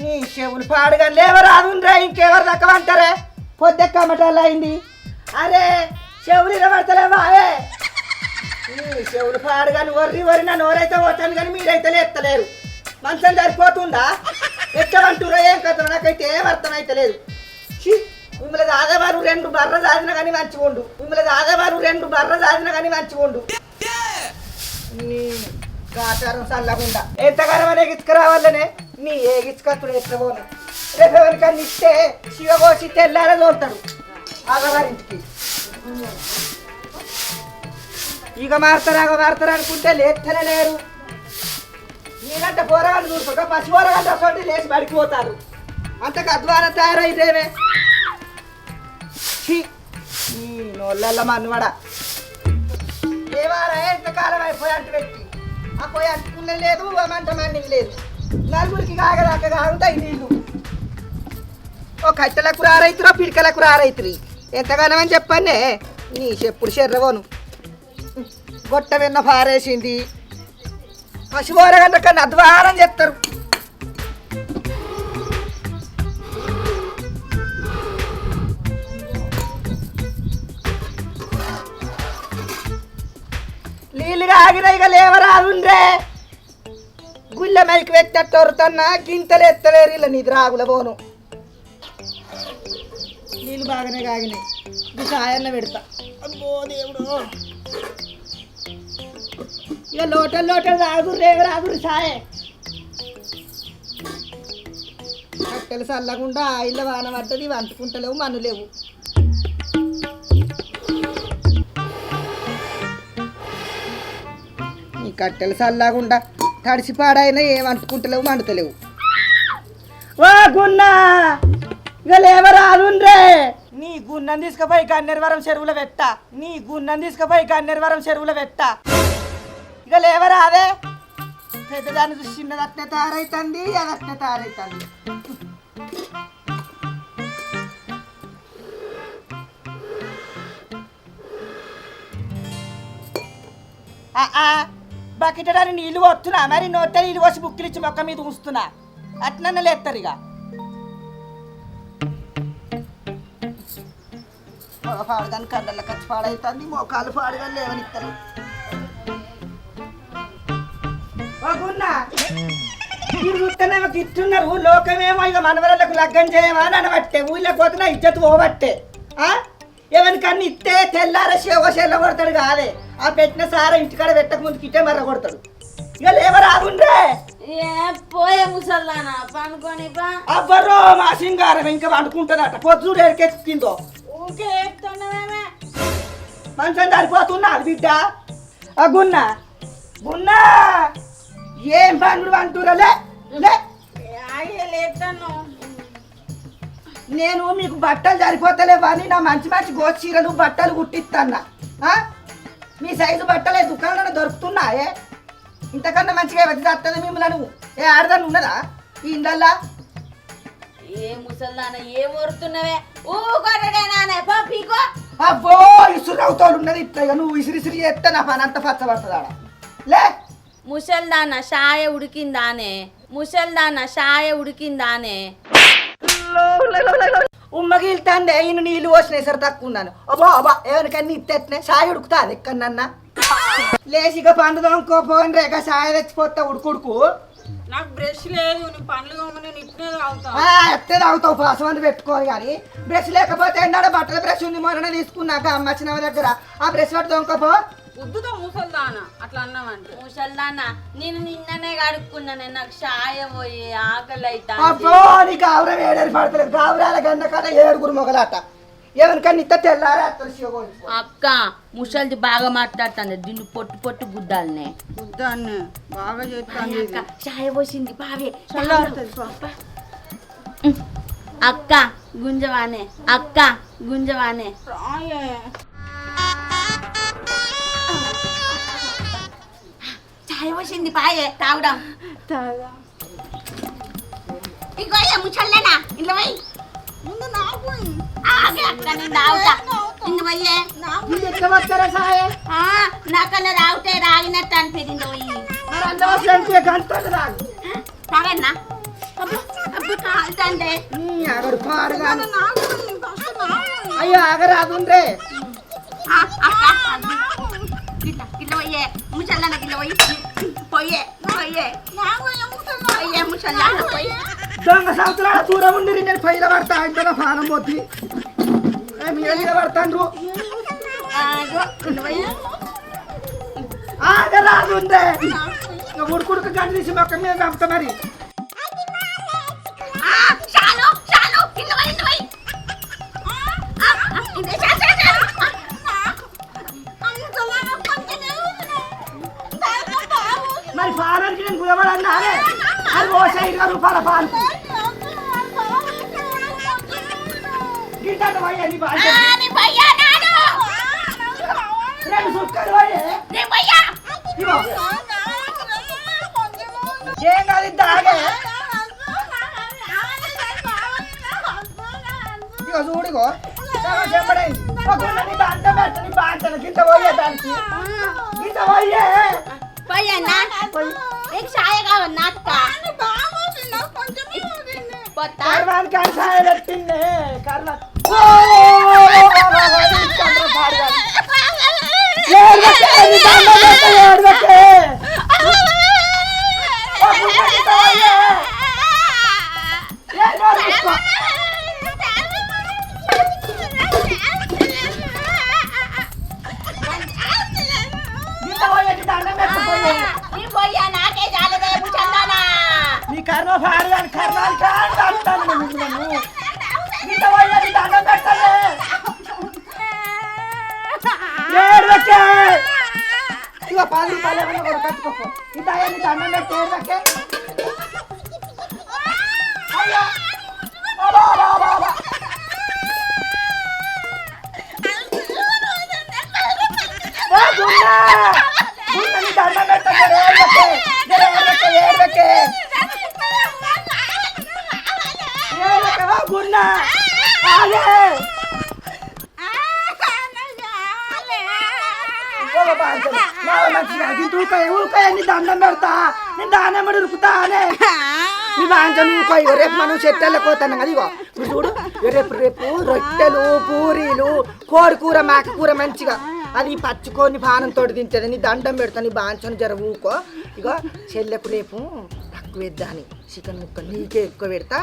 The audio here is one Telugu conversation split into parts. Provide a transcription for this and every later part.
నీ చెవులు పాడుగా లేవరాదుండ్రా, ఇంకెవరు దక్కమంటారే? పొద్దెక్కమటాలు అయింది. అరే చెవులు ఇరవడతలేవా? నీ చెవులు పాడుగా వరి నా నోరైతే పోతాను కానీ మీరైతే ఎత్తలేరు. మంచం సరిపోతుందా? ఎక్కడంటురా ఏం కథ నాకైతే ఏం అర్థమైతలేదు. మిమ్మల్ని దాదావారు 2 బర్ర సాధిన కానీ మంచిగుండు. నీ కాచారం చల్లకుండా ఎంతగానో ఎగిచ్చుకురావాలనే నీ ఏగిచ్చుకత్తుడు ఎత్తబోను. రేపు ఎవరికన్నా ఇస్తే శివకోసి తెల్లారే తోలుతాడు ఆగవారింటికి. ఇక మారుతారు అనుకుంటే లేస్తనే లేరు. నీకంటే పోరగాళ్ళు చూసుకోక పసి పోరగాళ్ళు అసలు లేచి పడిపోతారు. అంతకు అధ్వానం తయారైతేనే ఈ నోళ్ళ మన్నువడ ఏమారా ఎంతకాలం అయిపోయి అంటు పెట్టి ఆ పోయి అంటుకునే లేదు, మంట మండికి లేదు. నలుగురికి కాగదాకా కాగుతాయి నీళ్ళు. ఓ కట్టెలకు రారైతురో పిడికలకు రారైతురు. ఎంతగానో అని చెప్పండి. నీ చెప్పుడు శర్రవోను గొట్ట విన్న పారేసింది. పశువోరగంట కన్నా అధ్వానం చేస్తారు. నీళ్ళుగా ఆగిన ఇక లేవరాదుండ్రే. గుళ్ళ మైకి వెత్తట్టొరుతున్నా గింతలు ఎత్తలేరు. ఇలా నిద్ర ఆగుల పోను. నీళ్ళు బాగానే కాగినాయి. ఇది సాయన్న పెడతా. అమ్మో దేవుడు. ఇక లోటలు రాగురు సాయ కట్టెలు చల్లకుండా ఇళ్ళ వాన పడ్డది. వంటుకుంటలేవు మన్నులేవు. ఈ కట్టెలు చల్లకుండా తడిసిపాడైనా ఏం అంటుకుంటలేవు మండుతలేవు. ఓ గున్నా ఇక లేవరాదుండ్రే. నీ గున్నం తీసుకుపోయి కన్నెరవరం చెరువులో పెట్ట. ఇక లేవరాదే. పెద్దదాన్ని చూసి చిన్నది అట్నే తయారైతుంది. అది అట్నే తయారైతుంది. బకెటని నీళ్ళు వస్తున్నా మరి నోట నీళ్ళు వచ్చి బుక్కిలు ఇచ్చి మొక్క మీద ఉంచుతున్నా. అట్లనే లేస్తారు. ఇక పాడగాని కండల ఖర్చు పాడవుతుంది. మోకాలు పాడుగా లేవనిస్తారు. మీరు చూస్తేనేమో తిట్టున్నారు. లోకమేమో ఇక మనవరాళ్ళకు లగ్గం చేయమా అని అనబట్టే. ఊళ్ళో పోతున్నా ఇజ్జత్ పోబట్టే. ఎవరికన్నా ఇస్తే తెల్లార చెల్ల కొడతాడు కాదే. ఆ పెట్టిన సారా ఇంటికాడ పెట్టక ముందు కిట్టే మర్ర కొడతాడు. ఇక లేవరాగుండ్రే. పోయే ముసల్లానా పండుకొని అవ్వరో మా సింగారం ఇంకా పండుకుంటుందట. పొద్దుడు ఎరికెత్తిందో ఊకే ఎక్కుతున్నామే. మంచం సరిపోతున్నా బిడ్డ. గున్నా గున్నా ఏం పండుడు అంటురలే. నేను మీకు బట్టలు సరిపోతలేవా అని నా మంచి గోచి చీరలు బట్టలు కుట్టిస్తాన్నా. మీ సైజు బట్టలే దుకాణంలో దొరుకుతున్నాయే. ఇంతకన్నా మంచిగా వస్తుంది మిమ్మల్ని. ఏ ఆడదాన్ని ఉన్నదా ఈ ఇండ్లల్లా? ఏ ముసల్దాన ఏం వరుతున్నావే? ఊకొట్టడేనానే పీకో. అబ్బో ఇసురు అవుతాడు ఉన్నది. ఇట్లా నువ్వు ఇసిరిసిరి చేస్తే నా పని అంతా పచ్చబడుతుంది ఆడ. లే ముసల్దాన షాయ ఉడికిందానే. ఉమ్మగిల్తాందే. ఈయన నీళ్ళు పోసినాయి సరే తక్కువ ఉన్నాను. అబ్బా అబ్బా ఎవరికన్నా ఇత్తేనే సాయ ఉడుకుతా అది ఎక్కడన్నా. లేచిగా పండు దొంగకోపోయిన రేఖ సాయ తెచ్చిపోతా ఉడుకుడుకు. నాకు బ్రష్ లేదు. పండ్లు ఎత్తే తాగుతావు పాసం అని పెట్టుకోని. కానీ బ్రష్ లేకపోతే ఎండాడ బట్టల బ్రష్ ఉంది మొన్న తీసుకున్నాక అమ్మ వచ్చిన దగ్గర. ఆ బ్రష్ పట్టి దొంగకపో. ఉద్దుతో ముసల్దానా అట్లా అన్నావంటే. ముసల్దానా నేను నిన్ననే కడుక్కున్నానే. నాకు షాయ పోయి ఆకలి అవుతా. అబ్బో నీకు ఆవురం ఏడాది పడతలేదు. గావురాల గంట కాడ 7 మొగలాట. ఎవరికన్నా ఇస్తే తెల్లారే. అక్క ముసల్ది బాగా మాట్లాడుతుంది. దీన్ని పొట్టు గుద్దాలనే. గుద్దాన్ని బాగా చేస్తాను. షాయ పోసింది బావే. అక్క గుంజవానే. పూసింది పాయే తాగుదాం. ఇగో ముచ్చల్లేనా ఇంట్లో పోయి నాకన్నా తాగితే రాగినట్టు అనిపించింది పోయి తాగన్నా కాలుతండే అయ్యో ఆగరాదుండ్రే ఇట్లా పోయే ముచ్చల్లన్న ఇట్లా పోయి పోయే పోయే పోయే ముచ్చల్లన్న పోయి దొంగ సంవత్సరాల దూరం ఉండి నేను పైన పడతా ఇంట్లో పానం పోతి మీద మీద పడతాండ్రు ఆగరాదుండ్రే ఉడుకుడుకు గంట తీసి మొక్క మీద చంపుతా మరి మరి పాలకి నేను కుదబడన్నా అది ఓ 5 రూపాయల పాలు గిట్టాడు పోయే నీ బాగా రెండు సుక్కలు పోయే ఏం కాదు తాగే ఇగో చూడిగో చెప్పడైంది నీ దాంట్లో పెట్ట నీ బాంటను గింత పోయే దానికి గింత పోయే పోయన్నా నీకు సాయ కావన్నా అక్క కర్వాన్ కాయ పెట్టిండే కర్వ నీ కర్మ పాడగాని కర్మాలు కాదు అంటాను ఇంత పోయేది దండం పెట్టలే ఇక 10 రూపాయలు ఏమన్నా కూడా కట్టుకోపో ఇంత అయ్యింది దండం పెట్టి ఏడవకే అయ్యో దండం పెట్టకే ఏడవకే గున్నా మంచిగా ఊకాయ దండం పెడతా నేను దానమ్మడి ఉరుకుతానే నీ బాంచను ఊకాయ రేపు మనం చెట్టెళ్ళ పోతాను కదా ఇగో ఇప్పుడు చూడు రేపు రొట్టెలు పూరీలు కోడి కూర మేక కూర మంచిగా అది పచ్చుకొని పానంతో తింటుంది నీ దండం పెడతా నీ బాంచను జర ఊకో ఇగో చెల్లెకు రేపు వేద్దాని చికెన్ ముక్కలు నీకే ఎక్కువ పెడతా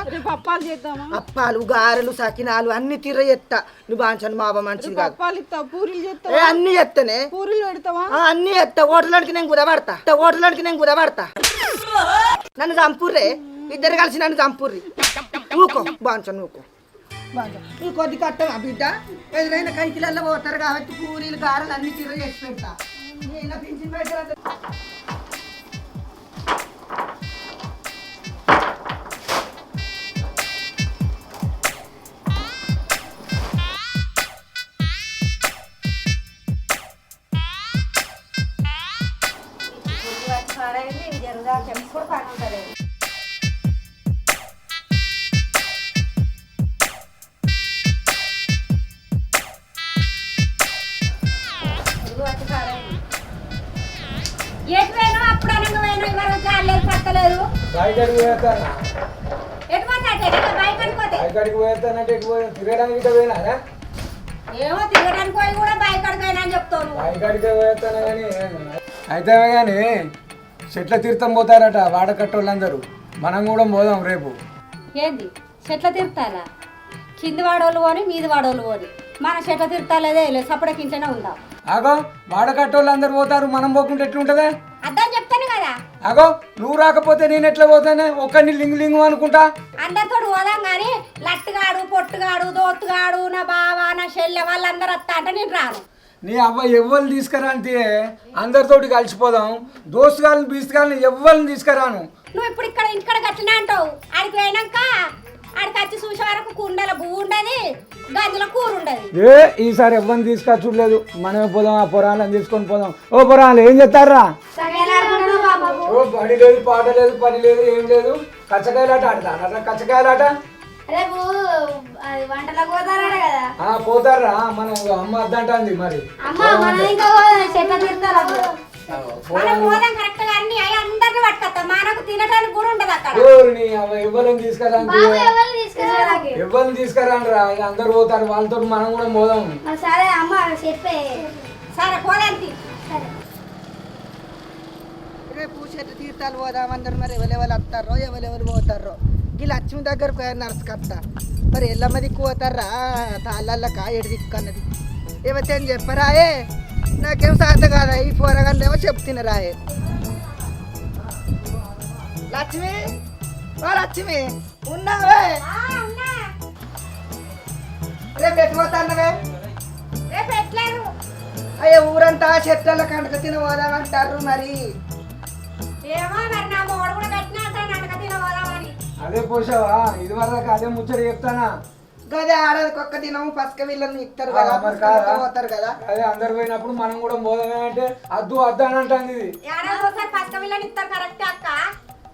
అప్పాలు గారెలు సకినాలు అన్ని తిర్ర ఎత్తా నువ్వు బాంచను మా బాబా మంచిది కాదు అన్ని ఎత్తనే అన్ని ఎత్తా ఓటలాడికి నేను కుదబడతా నన్ను చంపుర్రే ఇద్దరు కలిసి నన్ను చంపుర్రి ఊకో బాంచను ఊకో నువ్వు కొద్ది కట్టవా బిడ్డ ఎదురైన కైకిలల్లో పోతారు కాబట్టి పూరీలు గారెలు అన్ని తిర్ర చేసి పెడతా నేను పింఛన్ పెట్ట ఏమో తిరగడానికి పోయి కూడా బయటకైనా అని చెప్తాను అయితే కానీ చెట్ల తీర్థం పోతారట వాడకట్టోళ్ళందరూ మనం కూడా పోదాం రేపు ఏంది చెట్ల తిరుతాలా కింది వాడోళ్ళు పోని మీది వాడోళ్ళు పోని మన చెట్ల తిరుతాలేదే సపడకించనే ఉందాం ఆగో వాడకట్టోళ్ళందరూ పోతారు మనం పోకుంటే ఎట్లుంటదే అర్థం చెప్తాను కదా అగో నువ్వు రాకపోతే నేను ఎట్లా పోతానే ఒక్కడిని లింగు అనుకుంటా అందరితో పోదాం కానీ లట్టుగాడు పొట్టుగాడు దోత్తుగాడు నా బావ నా చెల్లె వాళ్ళందరూ వస్తా అంటే నేను రాను నీ అవ్వ ఎవ్వరిని తీసుకురా అంటే అందరితోటి కలిసిపోదాం దోస్తుగాళ్ళని బీస్తుగాళ్ళని ఎవ్వరిని తీసుకురాను నువ్వు ఇప్పుడు ఇక్కడ గట్లనే అంటావు ఆడికి పోయినాక ఆడికి వచ్చి చూసే వరకు కుండల పువ్వు ఉండదు గంజల కూర ఉండదు ఈసారి ఎవ్వరిని తీసుకొచ్చులేదు మనమే పోదాం ఆ పొరాలను తీసుకొని పోదాం ఓ పొరాలు ఏం చెప్తారా ఓ బడి లేదు పాట లేదు పని లేదు ఏం లేదు కచ్చకాయలాట ఆడతా కచ్చకాయలాట రేపు వంటలకు పోతారట కదా. పోతారా మన అమ్మ అద్దంటుంది మరి అమ్మ మనం ఇంకా చెట్ల తింటారు అప్పుడు. మనం పోదాం కరెక్ట్ గా అన్ని అయ్యి అందరిని పట్టుకొస్తాం మనకు తినడానికి కూడా ఉండదు అక్కడ. ఎవరిని తీసుకురాండి ఎవరిని తీసుకురాండి రా ఇక అందరు పోతారు వాళ్ళతో మనం కూడా పోదాం. సరే అమ్మ చెప్పే. సరే పోదాంతి. సరే రేపు చెట్టు తీర్థాలు పోదామన్నారు మరి ఎవరెవరు వస్తారో ఎవరెవరు పోతారో ఈ లక్ష్మి దగ్గరకు నడుచుకత్తా మరి ఎల్లమ్మ దిక్కు పోతారా తాళ్ళక్క ఎడు దిక్కు అన్నది ఏమైతే చెప్పరాయే నాకేం సాధ్య కాదా ఈ పోరగాళ్ళు ఏమో చెప్తున్నారాయే. లక్ష్మి ఓ లక్ష్మి ఉన్నావే రేపు ఎటు పోతాన్నవే రేపు ఎట్లేదు అయ్యే ఊరంతా చెట్ల కంటక తిన పోదామంటారు మరి ఏమో మరి నా మోడు కూడా కట్టినా అంటాను అనక తిన పోదామని. అదే పోసావా ఇది వరకు అదే ముచ్చట చెప్తానా గదే ఆడదికి ఒక్క దినం పసుక వీళ్ళని ఇస్తారు కదా మరి కాదా? పోతారు కదా అదే అందరు పోయినప్పుడు మనం కూడా పోదామే అంటే అద్దు అద్దు అని అంటుంది ఇది. ఏడాది ఒకసారి పసుక వీళ్ళని ఇస్తారు కరెక్ట్ అక్క.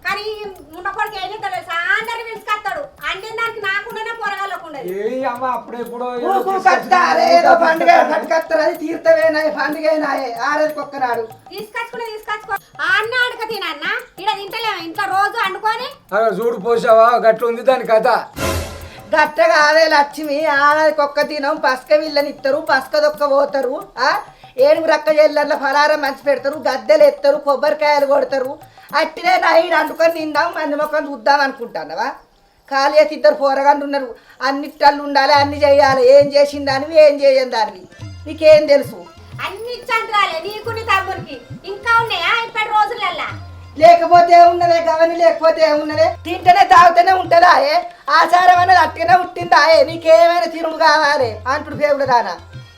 కానీ ముండకోడికి ఏం చేస్తాడు అందరిని పిలుచుకొస్తాడు అండిన దానికి నాకుండానే పొరగాళ్ళకు ఉండదు. ఏ అమ్మ అప్పుడెప్పుడో ఊకు కట్టాలి ఏదో పండుగ కట్టుకత్తారు అది తీర్థమేనాయి పండుగనాయే ఆడదికి ఒక్కనాడు తీసుకొచ్చుకో అన్న అడక తినన్న ఇక్కడ తింటలేము ఇంట్లో రోజు వండుకొని. చూడు పోసావా గట్ల ఉంది దాని కథ. గట్ట కాదే లక్ష్మి ఆడదికి ఒక్క దినం పసుక వీళ్ళని ఇస్తారు పసుక దొక్క పోతారు ఏడుగు రక్క చెల్లెళ్ళ ఫలారం మంచి పెడతారు గద్దెలు ఎత్తారు కొబ్బరికాయలు కొడతారు అట్టినే నైడు వండుకొని తిందాం మంది మొక్కలు చూద్దాం అనుకుంటున్నావా. ఖాళీ అయితే ఇద్దరు పోరగాళ్ళు ఉన్నారు అన్నిట్టళ్ళు ఉండాలి అన్ని చేయాలి ఏం చేసిన దానివి ఏం చేయని దానివి నీకేం తెలుసు. అన్ని చంద్రాలే నీకు నీ తమ్ముడికి ఇంకా ఉన్నాయా ఇప్పటి రోజులల్లా. లేకపోతే ఏమున్నదే గవని లేకపోతే ఏమున్నదే తింటేనే తాగుతూనే ఉంటుందా ఆచారం అనేది అట్టినే పుట్టిందా నీకేమైనా తిరుగు కావాలి అంటుడు పేగుడు దానా.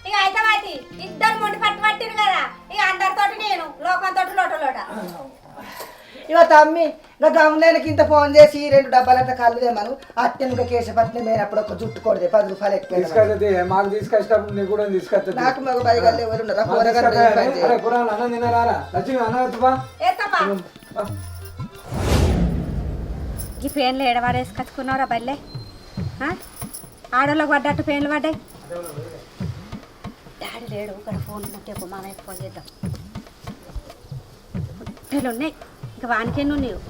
ఇక అయితే వాటి ఇద్దరు మొండి పట్టిరు కదా ఇక అందరితోటి నేను లోకంతో లోట. ఇక తమ్మి ఇంకా గమనానికి ఇంత ఫోన్ చేసి 2 డబ్బాలంట కళ్ళుదేమను అట్టెనుక కేశపట్నం అయినప్పుడు ఒక జుట్టుకోడదే 10 రూపాయలు ఎక్కువ తీసుకొస్తుంది మాకు తీసుకొచ్చినప్పుడు నీకు కూడా తీసుకొస్తుంది. నాకు మగ బయగాళ్ళు ఎవరు ఉన్నారా పోరగాళ్ళు అన్నం తినరారా లక్ష్మి అన్న ఏతప్పా ఈ పేన్లు ఏడవాడేసుకొచ్చుకున్నావురా బల్లే ఆడోళ్ళకి పడ్డట్టు పేన్లు పడ్డాయి. డాడీ లేడు ఇక్కడ ఫోన్ ఉన్నట్టే మామయ్య ఫోన్ చేద్దాం. గుట్టలు ఉన్నాయి ఇంకా వానికెన్ను నీవు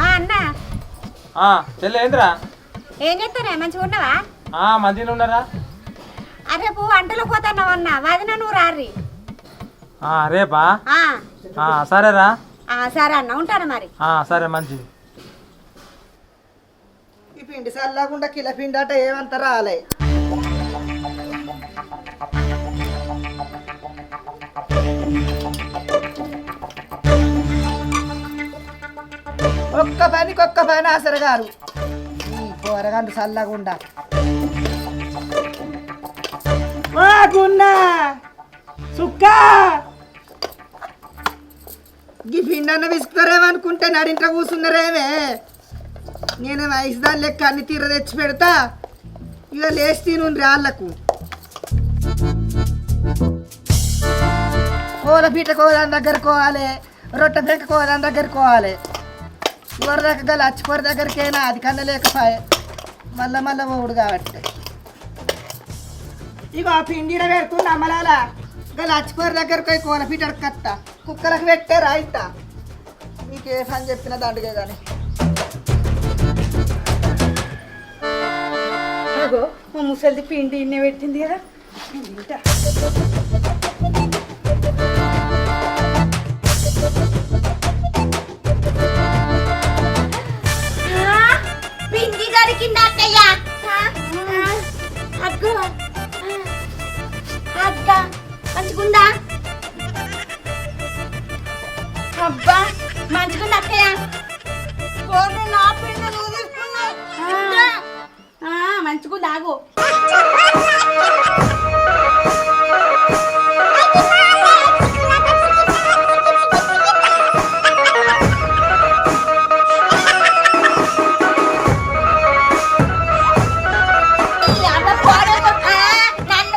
అన్న చెల్లె ఏంద్రా ఏం చేస్తారా మంచిగా ఉన్నావా? మంచిగా ఉన్నారా? రేపు వంటలో పోతున్నావు అన్న వదిన నువ్వు రారి. రేపా? సరేరా. సరే అన్న ఉంటాను మరి. సరే మంచిది. ఈ పిండి చల్లకుండా కిల పిండి అట ఏమంతా రాలే. ఒక్క పని ఆసరు గారు పోరగాండు చల్లకుండా సుక్క ఈ పిండన్న విసుకుతారేమనుకుంటే నడింట్లో కూర్చున్నారేమే నేను వయసు దాని లెక్క అన్ని తీర తెచ్చి పెడతా ఇక లేచి తిను రాళ్ళకు కోల పీట కోదాని దగ్గర కోవాలి రొట్టె పెంక కోదాని దగ్గర కోవాలి కూర దగ్గర లచ్చికూర దగ్గరికైనా అది కన్నా లేకపోయే మళ్ళా ఓడు కాబట్టి ఇక ఆ పిండిడ పెడుతుంది అమ్మలాల ఇంకా లచ్చికూర దగ్గరకు పోయి కోల పీట కత్తా కుక్కలకు పెట్టే రాయితా నీకే పని చెప్పిన దండగే కానీ మా ముసలిది పిండి ఇన్నే పెట్టింది కదా పిండి దొరికింది అక్కయ్య. అగ్గ అగ్గ మంచిగుందా? అబ్బా మంచిగుంది అక్కయ్య. నా పిండి నువ్వు తీసుకున్నావు మంచిగా ఆగు. నన్ను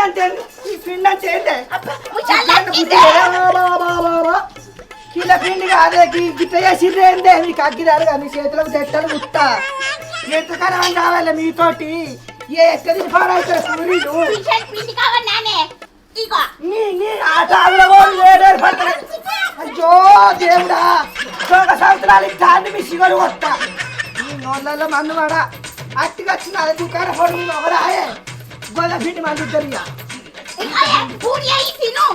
అంటే ఏంది? ఈ పిండి అంటే ఏంది? ముసల్దా కిల పిండి కాదే గిట్ట చేసిర్రు ఏందే మీకు అగ్గిదారు కానీ మీ చేతులకు తెట్టలు గుట్ట ఎంతకరం కావాలి మీతోటి ఏ ఎక్కడి పాడవుతారు పూరీలు మిషన్ పిండి కావాలి నానే ఇగో నీ ఆట పడతారు అయ్యో దేవుడా ఒక సంవత్సరాలకి దాన్ని మీ సిగరు వస్తా నీ నోళ్ళలో మందు పడ అట్టిగా వచ్చిన అది దుకాణ పొడుగు ఒకరాయే గోధుమ మంది ఇద్దరు పూరి అయి తిను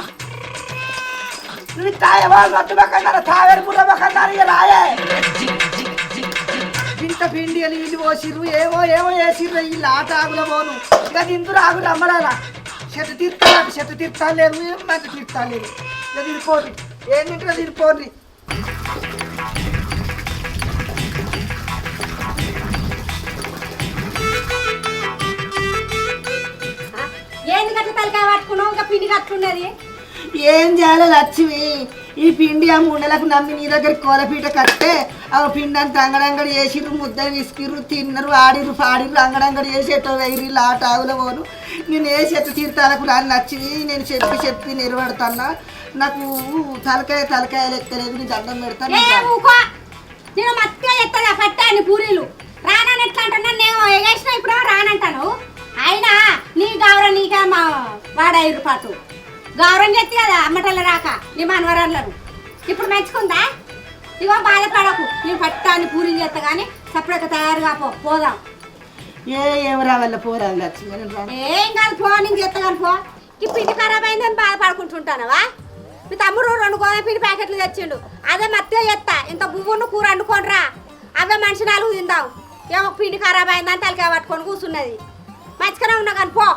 నువ్వు తాయవాళ్ళు రద్దు పక్కన్నారు తావేరు పుట్ట పక్కన్నారు ఇక రాయే ఇంత పిండి నీళ్ళు పోసిర్రు ఏమో వేసిర్రు వీళ్ళు ఆట ఆగుల పోను ఇక ఇందులో ఆగులు అమ్మడాలా చెట్టు తీర్థాలు లేవు ఏం మంచి తీర్థాలు లేవు ఇక తిరిగిపోండి ఏంటంటే తిరిగిపోండి ఏంది గట్ల తలకాయ పట్టుకున్నావు ఇంకా పిండి కట్టుకున్నది ఏం చేయాలి లక్ష్మి ఈ పిండి ఆ 3 నెలలకు నమ్మి నీ దగ్గర కోలపీట కట్టే ఆ పిండి అంతా అంగడంగడి వేసిర్రు ముద్దలు విసికిర్రు తిన్నరు ఆడిర్రు పాడిర్రు అంగడంగడి వేసేటో వేయిర్రు ఆట ఆగుల పోను నేను ఏ చెట్టు తీర్థాలకు రాని లక్ష్మి నేను చెప్పి నిలబడతానా నాకు తలకాయ లెక్కలేదు నీ దండం పెడతాను నేను మత్తిగా చెప్తాను పట్టాను పూరీలు రానని ఎట్లా అంటున్నా నేను ఎగేసిన ఇప్పుడు రానంటాను అయినా నీ గౌరవం నీకే మా వాడయ్యారు పాటు గౌరవం చెప్తే కదా అమ్మటల్ల రాక నీ మనవరాళ్ళను ఇప్పుడు మెచ్చుకుందా ఇగో బాధపడకు నేను పట్టాన్ని పూరీలు చేస్తా కానీ సపరేట్గా తయారుగా పోదాం ఏం రావాల పోరాదు లక్ష్మి ఏం కాదు పో నేను చేస్తా కానీ పో ఈ పిండి ఖరాబ్ అయిందని బాధపడుకుంటుంటానవా మీ తమ్ముడు 2 గోధుమ పిండి ప్యాకెట్లు తెచ్చిండు అదే మత్తిగా చేస్తా ఇంత బువ్వును కూర వండుకోనరా అవే మనిషి 4 తిందాం ఏమో పిండి ఖరాబ్ అయిందని తలకాయ పట్టుకొని కూర్చున్నది మంచిగానే ఉన్నా కానీ పో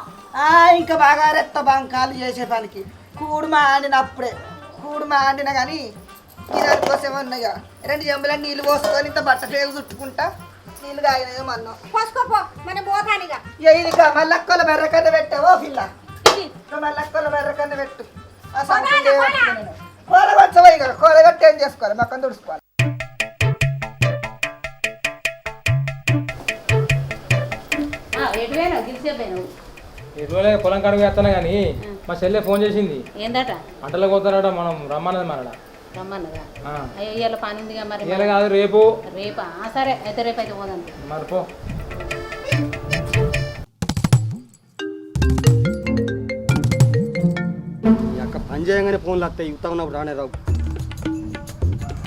ఇంకా బాగా రెత్త బంకాలు చేసే పనికి కూడుమా ఆడినప్పుడే కూడుమా ఆడినా కానీ ఈ కోసం ఉన్నాయిగా 2 చెంబుల నీళ్ళు పోసుకొని ఇంత బట్ట పేగు చుట్టుకుంటా నీళ్ళు కాగినాయో మన్నాం పోసుకోపో మనం పోతానిగా ఇక మల్లక్కల బెర్రకన్న పెట్టావో పిల్ల మల్లక్కల బెర్రకన్న పెట్టు ఆ కూరగొచ్చవా ఇక కూరగట్టి ఏం చేసుకోవాలి మొక్కం తుడుచుకోవాలి ఇరవై పొలం కడుగు వేస్తాను కానీ మా చెల్లె ఫోన్ చేసింది ఏందట పంటలకు పోతారట మనం రమ్మన్నది మనడ రమ్మన్నదా అయ్యో ఇవాళ పని ఉందిగా మరి ఇవాళ కాదు రేపు రేపా సరే అయితే రేపు అయితే పోదాం మరి పో అక్క పని చేయగానే ఫోన్లు వస్తాయి యువత ఉన్నప్పుడు రానే రావు.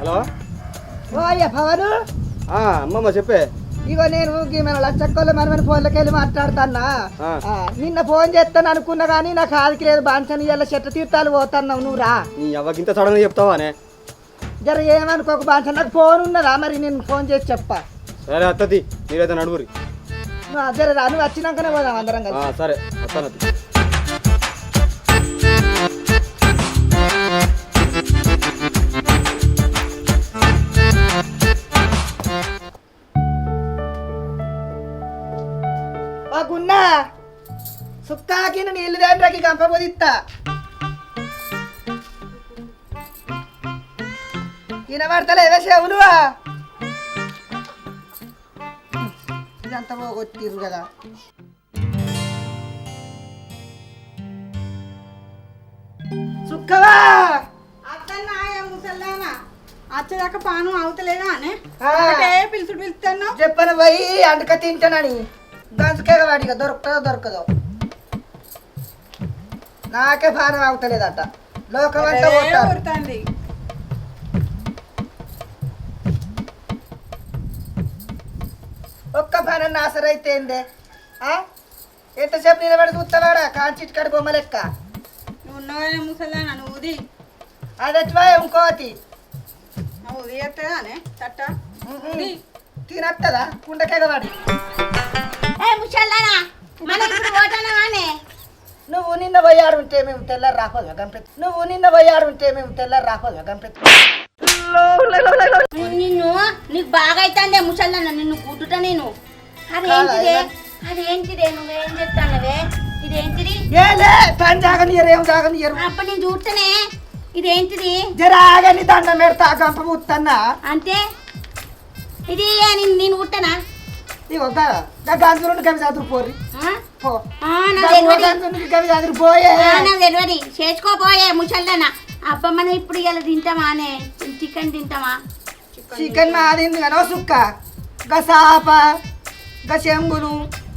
హలో ఓ అయ్యా పవను అమ్మమ్మ చెప్పే. ఇగో నేను మన లచ్చక్కల మనమని ఫోన్లకి వెళ్ళి మాట్లాడుతున్నా నిన్న ఫోన్ చేస్తాను అనుకున్నా కానీ నాకు ఆదికి లేదు బాన్సని ఇలా చెట్ల తీర్థాలు పోతున్నావు నువ్వు రా నీ అవ్వకింత సడన్గా చెప్తావానే. జర ఏమనుకోక బాన్సన్ నాకు ఫోన్ ఉన్నదా మరి నేను ఫోన్ చేసి చెప్పా. సరే అత్తది మీరైతే నడుగురి. జర రా నువ్వు వచ్చినాకనే పోదాం అందరం కలిసి. సరే వస్తాను. గున్నా సుక్కాకి నీళ్ళు దాంట్లోకి గంపబోదిస్తా వినబడతలేవే చెవులువా ఇదంతా పోగొట్టిర్రు కదా. సుక్కవా ముసల్దానా వచ్చేదాకా పాను అవుతలేదా అనే పిలుచుడు పిలుస్తాను చెప్పను పోయి అంటక తింటానని గంజుకేగా వాడిగా దొరకదో నాకే పానం అవుతలేదట లోకమంతా కొడుతుంది. ఒక్క పానం నాసరైతే ఏందే ఎంతసేపు నిలబడి చూస్తావాడా కాంచిట్కాడి బొమ్మ లెక్క. నువ్వు ఉన్నవానే ముసల్దానా నువ్వు ఉది అదెట్వా ఇంకోటి నువ్వు ఉది చేస్తుందానే తట్ట తినత్తదా కుండకేగవాడి. ముసల్దానా మనం ఇప్పుడు పోతున్నానే. నువ్వు నిన్న పోయాడు ఉంటే మేము తెల్లారు రాపోదు గంపెత్తి. నువ్వు నిన్న పోయాడు ఉంటే మేము తెల్లారు రాపోదు గంపెత్తి. నిన్ను నీకు బాగా అవుతుందే ముసల్దానా నిన్ను కుట్టుట నేను. అదేంటిదే నువ్వేం చెప్తానవే ఇదేంటిది ఏలే పని జాగనియరు ఏం జాగనియరు. అప్పుడు నేను చూస్తేనే ఇదేంటిది జరాగని దండం పెడతా గంప పుత్తన్నా అంటే ఇది నేను కుట్టనా ఇగో గంజులు కవి చదువుకోరి పో నాకు తెలియదు గంజులు కవి చదువుపోయే నాకు తెలియదు చేసుకోపోయే ముసల్దానా అబ్బ మనం ఇప్పుడు ఇలా తింటామానే చికెన్ తింటామా చికెన్ మాదింది కానీ సుక్క గా సాప గా చెంగులు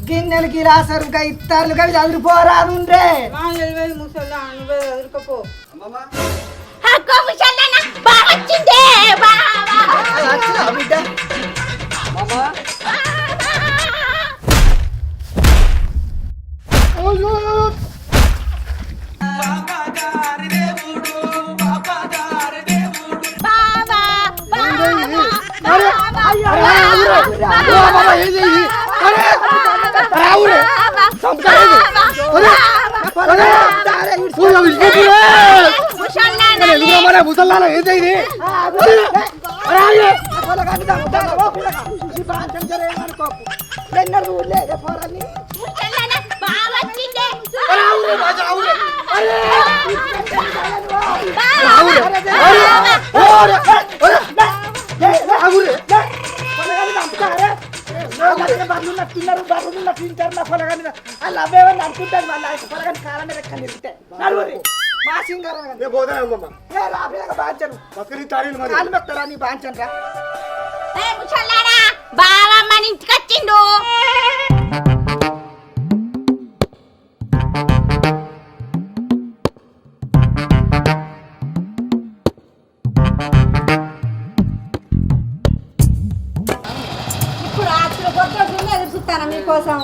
గిన్నెలు గిలాసరు గా ఇత్తర్లు కవి చదువుపోరాదు ముసల్లా నువ్వే ఎదురుకపో అక్క ముసల్దానా బాగా వచ్చిందే బాగా బిడ్డ ముసల్లాన ఏంటి ఇది తిన్నారు బర్రున్న తింటారు నా పొలగాని అలా అవేవన్నీ అనుకుంటారు మళ్ళీ పొలగాని కాలంలో లెక్కలు ఇరిగితే నలుగురి మా సింగారు బాంచను కాలు మెక్తారా నీ బాంచను రా ముసల్లానా బావా మన ఇంటికి వచ్చిండు ఇప్పుడు రాత్రి పొద్దున్న ఎదురు చూస్తాను మీకోసం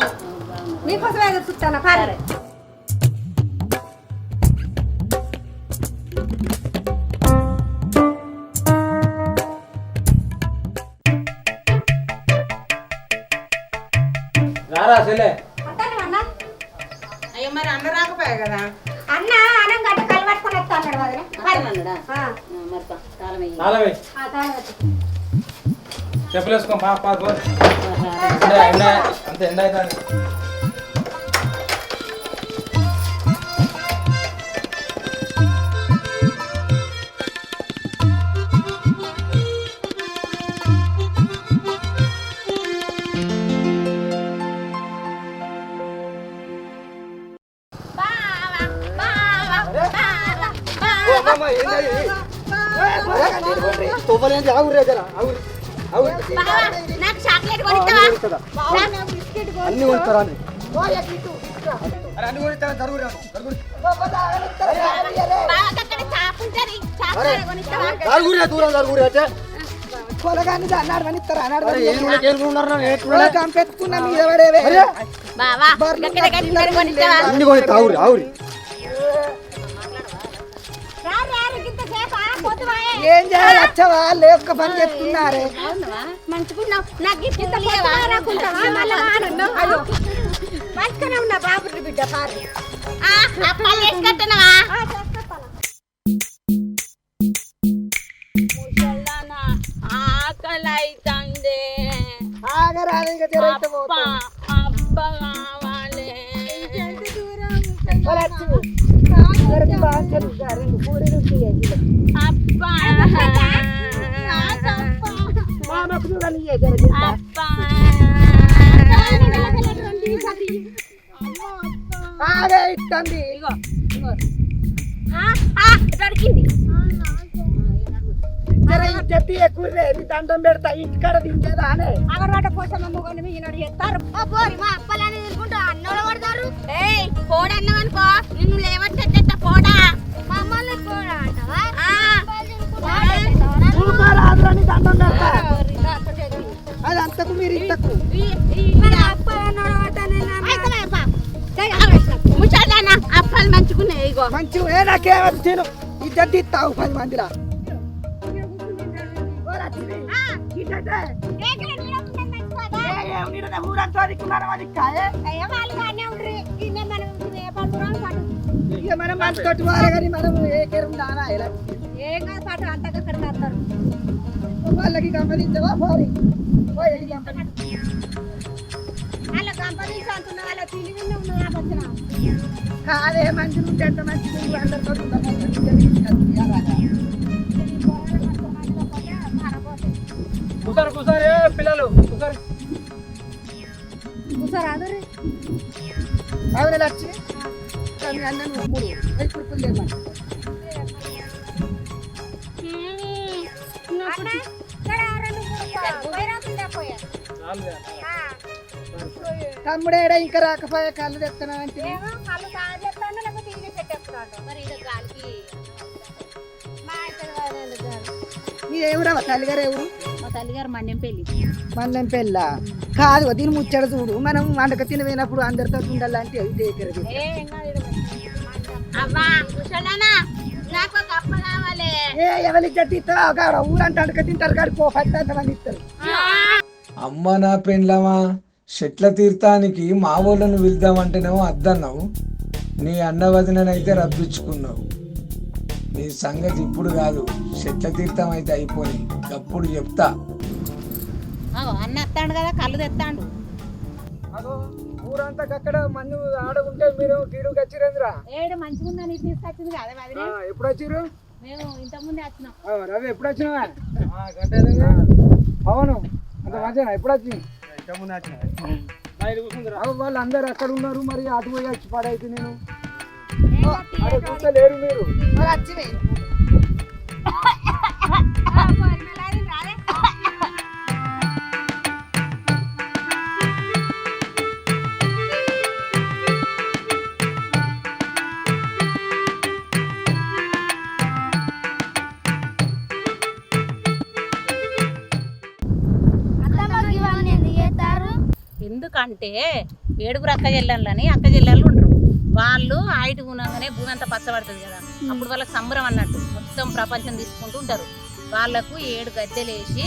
ఎదురు చూస్తాను పారే రారా చెల్లె అంటాను అన్న అయ్యో మరి అన్న రాకపోయా కదా అన్న అన్నం గట్ట కలబట్టుకొని వస్తా అన్నాడు వదిలే. తాళమే చెప్పులు వేసుకో పాప ఎండ అంత ఎండ అవుతుంది తోపలేంటి ఆగురే జరా ఆగురు నాకు చాక్లెట్ కొనిస్తావా అన్ని ఉంటారా అన్ని కొనిస్తాను జరుగురా అక్కడ చాపుంటది చాక్లెట్ కొనిస్తావా జరుగురే దూరం జరుగురే అంటే పొలగాన్ని అన్నాడు అని ఇస్తారు అన్నాడు కంపెత్తుకున్నా మీద పడేవే బావా అక్కడ కట్టిన కొనిస్తావా అన్ని కొని ఆగురి ఆగురి ఏం చేయాలి వచ్చావా లేక పని చేస్తున్నారే మంచుకున్నావు నాకు గిఫ్ట్ లేవా మంచిగానే ఉన్నా బాబు బిడ్డ పారు అప్పాలు వేసి కట్టనవా ఆకలి అవుతుంది ఆగరాదు ఇక జరైతే అబ్బా అబ్బ కావాలి అబ్బా అబ్బా ఆగే ఇస్తుంది ఇగో ఇగో దొరికింది చెప్పి ఎక్కువ దండం పెడతా ఇంటికాడ తింటేదా అనే అగరవాట కోసం అమ్మగాని ఈనాడు చేస్తారు మా అప్పలని తినుకుంటూ అన్నోళ్ళు పడతారు ఏయ్ పోడ అన్నవనుకో నిన్ను లేవట్ట పోడా మమ్మల్ని పోడా అంటావా రాదురని దండం పెడతా అది అంతకు మీరు ఇంతకు ముచ్చాలన్నా అప్పాలు మంచుకున్నాయి ఇగో మంచి నాకేమది తిను ఇద్దరు ఇస్తావు 10 మందిలా ఊరంతా మనం మంచి తోటి వారే కానీ మనం ఏకేరం దానా ఇలా ఏం కాదు పాటు అంతగా కడతారు వాళ్ళకి గమనించవా పోరి వాళ్ళ కంపెనీ అంటున్న వాళ్ళ తెలివి ఉన్నా వచ్చిన కాదే మంచి ఉంటే ఎంత మంచిది అందరితో కూసారు కూసారు పిల్లలు కూసారు కూర్చోరాదు అవును లక్ష్మి కానీ అన్న నువ్వు 3 కురుకులు లేమా తమ్ముడేడా ఇంకా రాకపోయే కళ్ళు తెస్తున్నా అంటే మీరేవురా తల్లిగారు ఎవరు మా తల్లిగారు మన్యం పెళ్ళి మనం పెళ్ళ కాదు దీని ముచ్చట చూడు మనం వండక తినపోయినప్పుడు అందరితో ఉండాలంటే అవ్వా ముసలానా నాకు ఒక అప్ప కావాలి. ఎవరికి గట్టి ఇస్తావు ఊరంతా అడక తింటారు కాదు పట్టంతమంది ఇస్తారు. అమ్మ నా పెండ్లమా చెట్ల తీర్థానికి మా ఊళ్ళను వెళ్దామంటేనేమో అద్దన్నావు, నీ అన్న వదిననైతే రప్పించుకున్నావు. నీ సంగతి ఇప్పుడు కాదు, చెట్ల తీర్థం అయితే అయిపోయి అప్పుడు చెప్తా. అన్న ఎత్తాడు కదా కళ్ళు తెస్తాడు. ఊరంతా అక్కడ మందు ఆడకుంటే మీరు గీడు వచ్చిరేంద్రా? ఏడు మంచిగా ఉందని తీసుకొచ్చింది కదా. ఎప్పుడు వచ్చిర్రు? మేము ఇంతకుముందే వచ్చినాం. రవి ఎప్పుడు వచ్చినావా? అవును అంత మంచిగా ఎప్పుడు వచ్చింది? వాళ్ళు అందరు అక్కడ ఉన్నారు, మరి అటు పోయి వచ్చి పడైతే నేను లేరు మీరు ఎందుకంటే 7 అక్క చెల్లెళ్ళని అక్క చెల్లెళ్ళు ఉంటారు. వాళ్ళు ఆయిటి గుణంగానే భూమి అంతా పచ్చబడుతుంది కదా, అప్పుడు వాళ్ళకి సంబరం అన్నట్టు మొత్తం ప్రపంచం తీసుకుంటూ ఉంటారు. వాళ్ళకు 7 గద్దెలు వేసి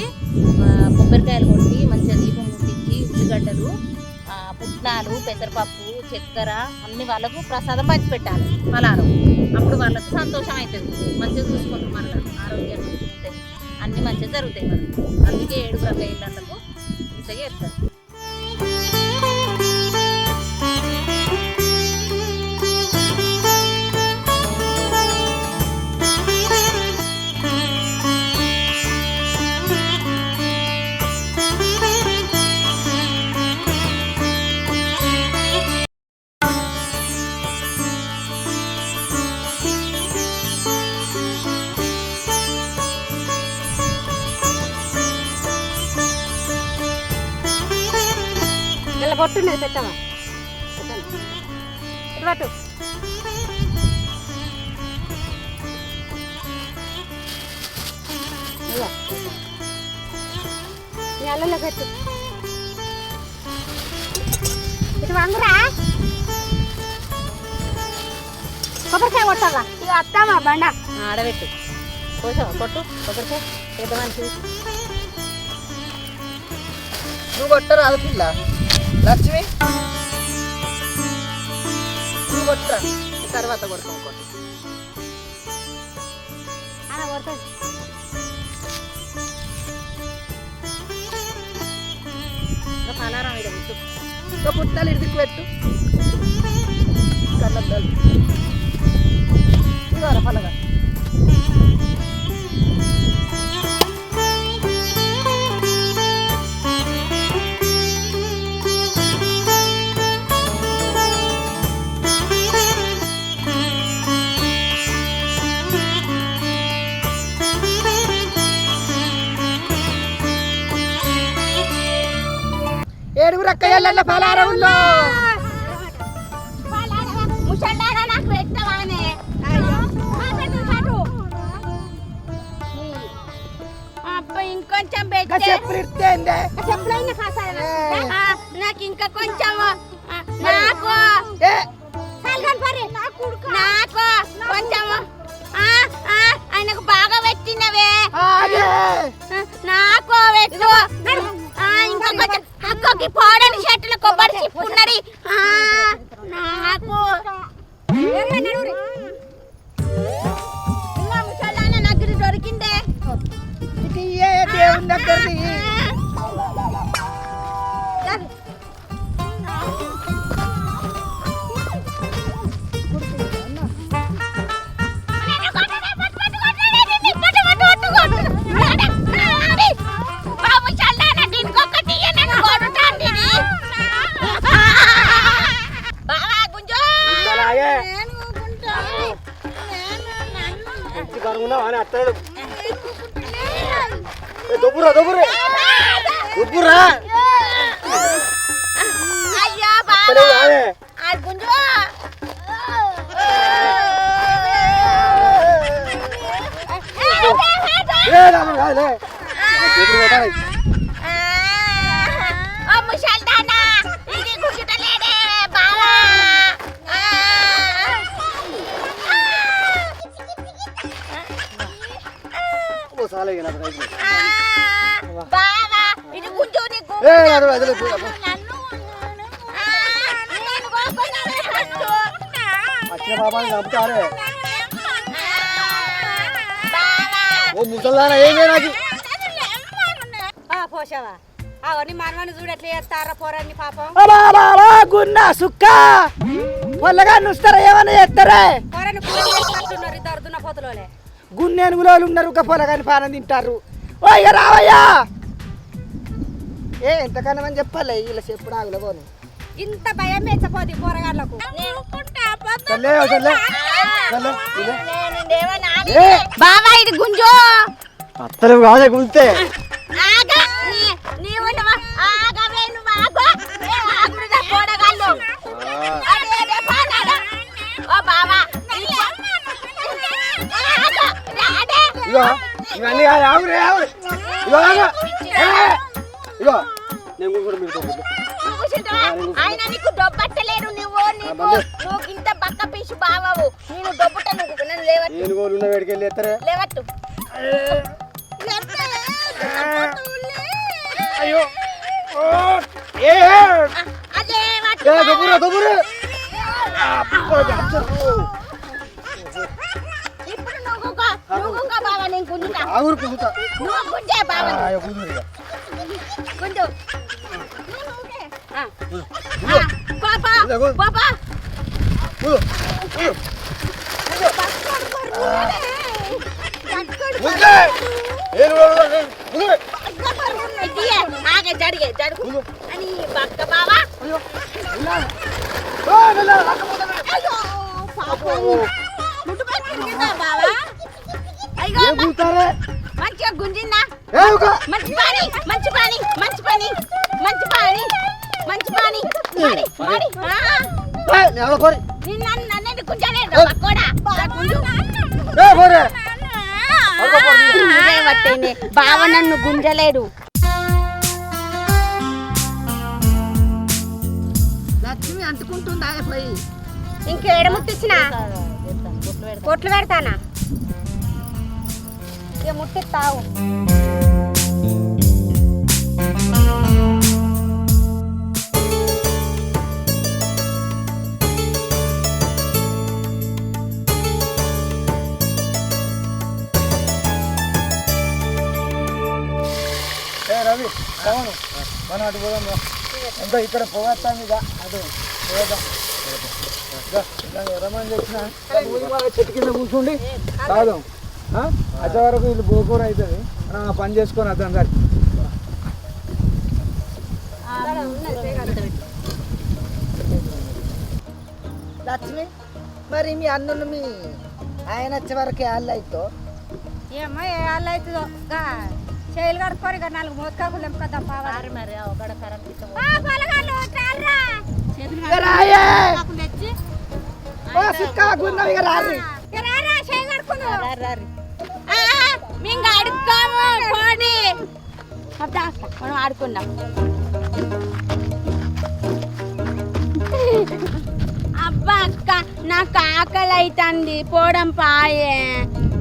కొబ్బరికాయలు కొట్టి మంచిగా దీపం ముట్టించి ఉల్లిగడ్డలు పుట్నాలు పెసరపప్పు చక్కెర అన్ని వాళ్ళకు ప్రసాదం పంచిపెట్టాలి ఫలారం. అప్పుడు వాళ్ళకు సంతోషం అవుతుంది, మంచిగా చూసుకుంటారు, మళ్ళీ ఆరోగ్యం మంచిగా ఉంటుంది, అన్ని మంచిగా జరుగుతాయి మనకు. అందుకే 7 అక్క ఇళ్ళకు ఇట్లా చేస్తారు. కొట్టున్నది పెట్టమా పట్టు. అల్లలో పెట్టు ఇటు వంగురా. కొబ్బరికాయ కొట్టాలా? ఇక వస్తామా బండ ఆడబెట్టు కోసావా కొట్టు కొబ్బరికాయ పెద్ద మనిషి. నువ్వు కొట్టరాదు పిల్ల లక్ష్మి, నువ్వు కొట్టరా తర్వాత కొడతాం. కొడతాను పలారం ఇడ పెట్టు, ఇంకా పుట్టాలు ఇడికి పెట్టు కన్నద్దాలు ఇవాళ పలగా. ఏడుగురు అక్క ఎల్ల పలారంలో ముసల్లారా నాకు పెట్టవానే. అబ్బా ఇంకొంచెం పెట్టే. చెప్పులు ఇస్తే చెప్పులైనా కాసారా? నాకు ఇంకా కొంచెం నాకు నాకు కొంచెం ఆయనకు బాగా పెట్టినవే నాకు పెట్టు. ఇంకా కొంచెం అక్కకి పోడని చెట్లు కొబ్బరి చిప్పున్నది నాకు. ముసలాన నగరి దొరికిందే దేవుని దగ్గరది. బాబు చల్లాన ఇంకొకటి నన్ను కొడుతాంది. దొబ్బురా దొబ్బురా దొబ్బురా అయ్యో బావ ఆ గుంజు ఓ ముసల్దానా ఇది గుంజుటలేడే బావా బావా ఇది గుంజు నీకు ఓ ముసల్దానా ఏం నాకు పోషావా అవన్నీ మనమని చూడు ఎట్లా చేస్తారా పోరాన్ని పాపం గున్నా సుక్క పొల్లగా నుస్తారా ఏమన్నా చేస్తారా పోరాన్ని కూరలు చేస్తున్నారు ఇద్దరు దున్న పోతులోలే గున్నెనుగులో ఉన్నారు ఒక పొలగాని పానం తింటారు ఓ ఇక రావయ్యా ఏ ఎంతకన్నా అని చెప్పాలి వీళ్ళ చెప్పుడు ఆగులో పోను ఇంత భయం మెచ్చపోది పోరగాళ్ళకు బావా ఇది గుంజు అత్తలు కాదే గుంతే ఆగా నీవు ఆగవే నువ్వు ఆగు ఆగురుదా పోడగాళ్ళు అదే అదే పానాడు ఓ బావా రాడే ఇగో ఇవన్నీ ఆగురే ఆగు ఇగో ఆగు ఇగో నేను కూడా మీరు తోపు ఆయన నీకు డొబ్బట్టలేడు నువ్వు ఇంత బక్క పీసు బావవు నేను డొబ్బుట నువ్వు నన్ను లేవట్టు నేను గోలు ఉన్న వేడికి వెళ్ళి ఎత్తరే లేవట్టు అయ్యో ఏ అదే దొబ్బురా దొబ్బురా ఇప్పుడు నువ్వు బావా నేను గుంజుతా ఆగురు కుదుతా నువ్వు గుంజే బావా కుదురు గుంజు పాపా పాపా ఆగే జడిగే జడుగు అని బక్క బావా అయ్యో పాపం ముట్టు పట్టిందా బావా అయ్యో మంచిగా గుంజిందా మంచి పని మంచి పని మంచి పని మంచి పని మంచి పని మాడి నన్ను గుంజలేదు బక్కోడా పట్టేనే బావ నన్ను గుంజలేడు లక్ష్మి అంటుకుంటుందా పోయి ఇంకేడ ముట్టించిన పొట్లు పెడతానా ఇక ముట్టిస్తావు రవి అవును మనం అటు పోదాం అంతా ఇక్కడ పోగొస్తాం ఇక అటు పోదాం రమని చెప్పిన చెట్టు కింద కూర్చోండి కాదు అచ్చే వరకు వీళ్ళు గోకూర అవుతుంది మనం ఆ పని చేసుకొని అర్థం కాదు లక్ష్మి మరి మీ అన్నులు మీ ఆయన వచ్చే వరకు వాళ్ళు అవుతో ఏమో ఏ వాళ్ళు అవుతుందో చేయలు కడుక్కోరు ఇక 4 మోతకాకులు ఎంపకద్దాం పావాలి మరి మేము అడుక్కోము పోనీ మనం ఆడుకుందాం అబ్బా అక్క నాకు ఆకలి అవుతుంది పోవడం పాయే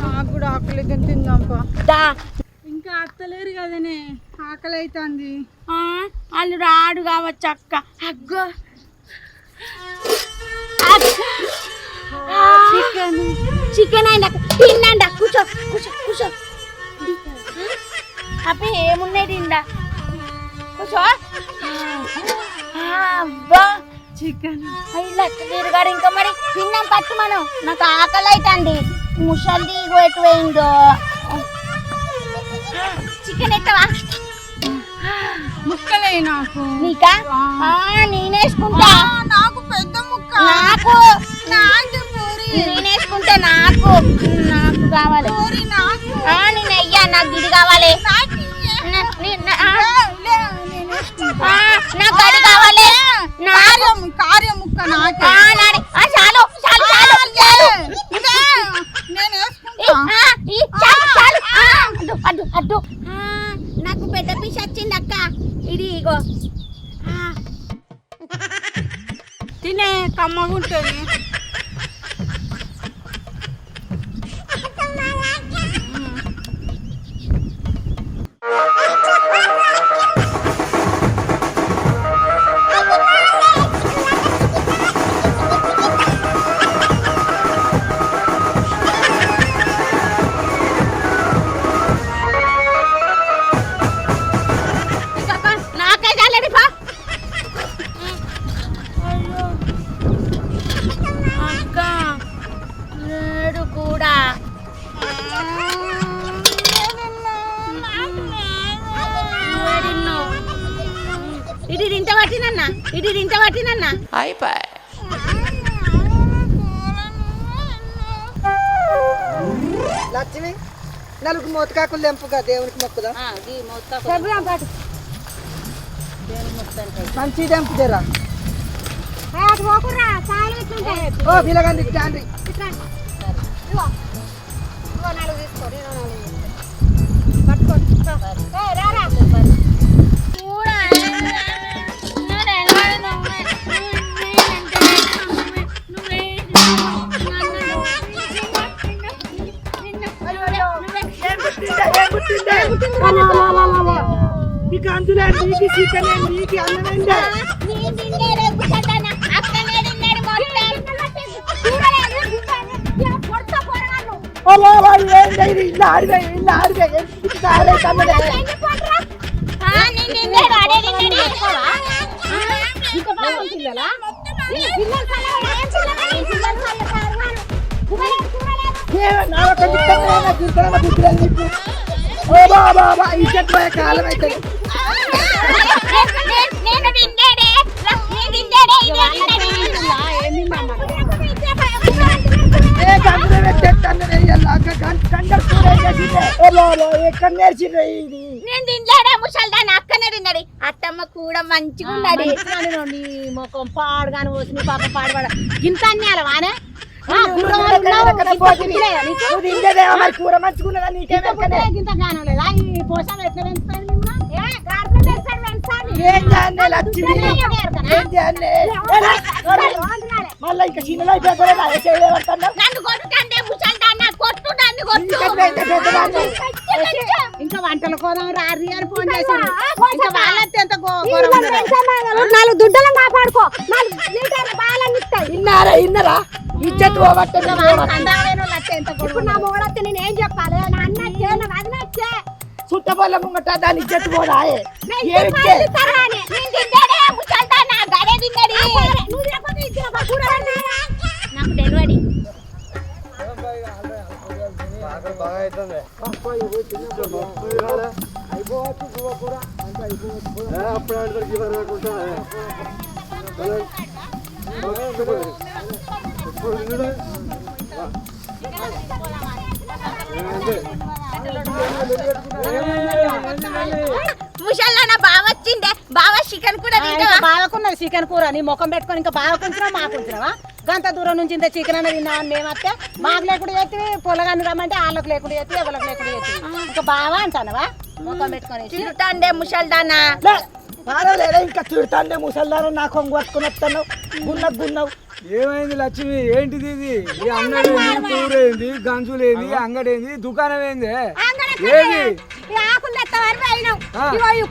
నాకు కూడా ఆకలి తిందాంపా దా ఇంకా అత్తలేరు కదనే ఆకలి అవుతుంది వాళ్ళు రాడు కావచ్చు అక్క అగ్గో చికెన్ చికెన్ అయినా తిన్నాండ కూర్చో కూర్చో కూర్చో అప్పుడు ఏమున్నాయి తిండా కూర్చో అబ్బా చికెన్ ఇలా తిరగాడు ఇంకా మరి తిన్నాం పట్టు మనం నాకు ఆకలి అవుతుంది ముసలి ఎటు పోయిందో చికెన్ ఎత్తవా ముక్కలే నాకు నీకా నేనేసుకుంటా నాకు పెద్ద ముక్క నాకు నేనేసుకుంటా నాకు నాకు కావాలి నేను అయ్యా నాకు ఇది కావాలి నాకు పెద్ద పీస్ వచ్చింది అక్క ఇది ఇగో తినే కమ్మగుంటుంది. నాకే చాలండి పా అక్క లేడు కూడా ఇది తింట పట్టినన్నా ఇది తింట పట్టినన్నా లక్ష్మి నలుగు మోతకాకులు తెంపుగా దేవునికి మొక్కుదా మంచి తెంపుతారా ఓ పిల్లగాండి తండ్రి నీకు అందులో నీకు చికెన్ నీకు అన్నదండి ఇల్లు ఆడివే ఓ బాబా ఇజ్జత్ పోయే కాలం అయితే ఎక్కడ నేర్చిండ్రు ఇది నేను తినలేడా ముసల్దాన్ని అక్కనే తిన్నాడు అత్తమ్మ కూడా మంచిగా ఉన్నాడు నీ ముఖం పాడుగాని పోసి నీ పాప పాడబడ గింత అన్యాల వానే కూర మంచుకున్నదా నీకేమే గింత జ్ఞానం లేదా ఈ పోషాలు ఎట్లా పెంచుతారు మళ్ళీ ఇంకా చిన్నలో అయిపోతా నన్ను కొట్టుకంటే ముసల్దాన్న కొట్టు నన్ను కొట్టు ఇంకా వంటల కోసం రారి అని ఫోన్ చేశారు ఇంకా వాళ్ళంతా ఎంత నాలుగు దుడ్డలను కాపాడుకో 4 లీటర్ల పాలను ఇస్తాయి ఇన్నారా ఇజ్జత్ ఇప్పుడు నా మొగడత్తే నేను ఏం చెప్పాలి నా అన్నచ్చే నా వదినచ్చే చుట్టపల్ల ముంగట దాని ఇజ్జత్ పోదాయే నాకు డెలివరీ బాగా అవుతుంది అప్పుడు అందరికి ముసల్లా బావ వచ్చిండే బావ చికెన్ కూడా బావకున్నది చికెన్ కూర నీ ముఖం పెట్టుకొని ఇంకా బాగా కొంచెం మాకు కొంచెమా గంత దూరం నుంచి ఇంత చికెన్ అనేది తిన్నామని మేమత్తే మాకు లేకుండా చేస్తే పొలగాన్ని రమ్మంటే వాళ్ళకి లేకుండా చేస్తే ఎవరికి లేకుండా చేస్తే ఇంకా బావా అంటానవా ముఖం పెట్టుకొని తిరుగుతాండే ముసల్దానా పారలేదా ఇంకా తిడతాండే ముసల్దారు నా కొంగు పట్టుకుని వస్తాను గున్నావు ఏమైంది లక్ష్మి? ఏంటిది ఇది? ఈ అంగడి ఏంది, కూరేంది, గంజులేంది, అంగడి ఏంది, దుకాణం ఏంది? ఏది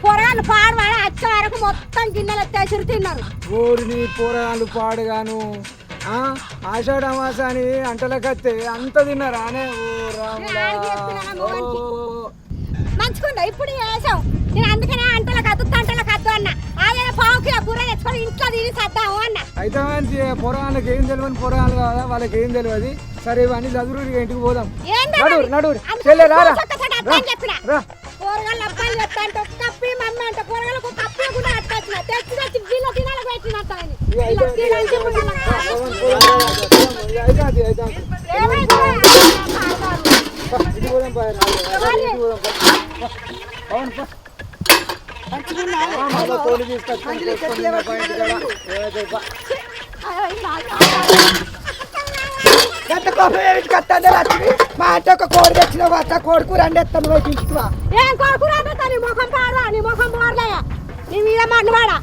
పొరగాళ్ళు పాడవాడ వచ్చే వరకు మొత్తం గిన్నెలు తెచ్చి తిన్నారు ఊరిని పోరాలు పాడుగాను ఆషాఢ మాసాని అంటలకత్తే అంత తిన్నారానే? మంచుకుంటా ఇప్పుడు వేసాం నేను అందుకనే అంటలకు అద్దు అన్న ఆయన పావు కిలో కూర తెచ్చుకొని ఇంట్లో తిని సద్దాము అన్న అయితే మంచి పొరగాళ్ళకి ఏం తెలియని పొరగాళ్ళు కదా, వాళ్ళకి ఏం తెలియదు. సరే ఇవన్నీ చదువు ఇంటికి పోదాం. నడురు చెల్లె రారా రా. కూరగాయలు అబ్బాయిలు చెప్తా అంటే ఒక కప్పి మమ్మీ అంటే కూరగాయలకు కప్పి కూడా అట్టొచ్చిన తెచ్చి వీళ్ళ తినాలి పెట్టినట్టు గంట కోపం ఏమిటి కత్తాందే లక్ష్మి మా అంటే ఒక కోడి తెచ్చిన వచ్చా కోడి కూర అండేస్తాను పోయి తీసుకురా ఏం కొడుకురా నీ ముఖం పాడరా నీ ముఖం పోరలే నీ మీద మన్నవాడా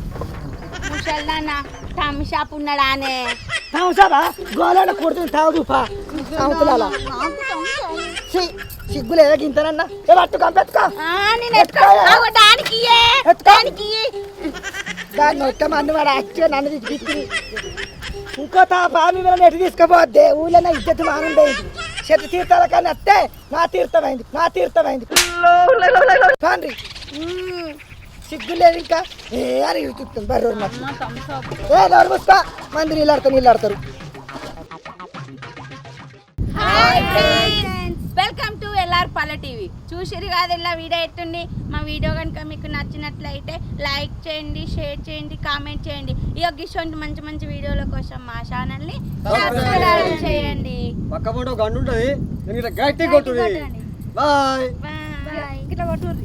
ముసల్దాన్న టమ్ షాప్ ఉన్నాడానే తాగుసావా గోళాల కొడుతుంది తాగుపా తాగుతులా సిగ్గులేదా గింతనన్నా ఏ పట్టు కంపెత్తుకో నేను దానికి దానికి దాన్ని ఒక్క మంది వాడు యాక్చువల్ నన్ను తీసుకు ఇంకో బావి మీద నెట్టు తీసుకుపోద్ది ఊళ్ళో నా ఇజ్జత్ మానుండేది చెత్త తీర్థాల కానీ వస్తే నా తీర్థమైంది పాండ్రి సిగ్గు లేదు ఇంకా ఏ అని చూస్తుంది బర్రోరు ఏ నోరు మూసుకో మంది నీళ్ళాడతారు వెల్కమ్ టు ఎల్ఆర్ పల్లె టీవీ. చూసిరు కాదు ఇలా వీడియో ఎట్టుంది. మా వీడియో కనుక మీకు నచ్చినట్లయితే లైక్ చేయండి, షేర్ చేయండి, కామెంట్ చేయండి. ఇటువంటి మంచి మంచి వీడియోల కోసం మా ఛానల్ని సబ్స్క్రైబ్ చేయండి. పక్క గండు ఉంటుంది. బాయ్. ఇట్లా కొట్టుర్రి.